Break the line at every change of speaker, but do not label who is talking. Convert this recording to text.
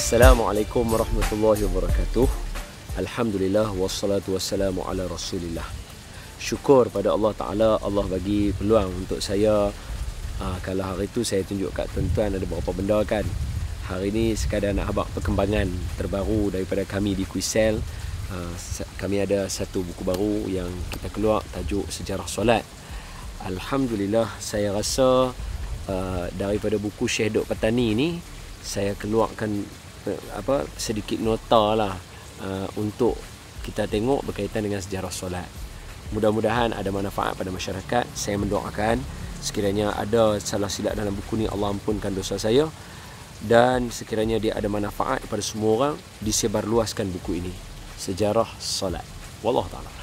Assalamualaikum warahmatullahi wabarakatuh. Alhamdulillah wassalatu wassalamu ala Rasulillah. Syukur pada Allah Ta'ala, Allah bagi peluang untuk saya. Kalau hari tu saya tunjuk kat tuan-tuan ada beberapa benda kan. Hari ni sekadar nak habaq perkembangan terbaru daripada kami di Kuisel. Kami ada satu buku baru yang kita keluar, tajuk Sejarah Solat. Alhamdulillah, saya rasa daripada buku Syekh Dok Patani ni, saya keluarkan sedikit nota lah untuk kita tengok berkaitan dengan sejarah solat. Mudah-mudahan ada manfaat pada masyarakat. Saya mendoakan sekiranya ada salah silap dalam buku ni, Allah ampunkan dosa saya, dan sekiranya dia ada manfaat kepada semua orang, disebarluaskan buku ini, Sejarah Solat. Wallahu ta'ala.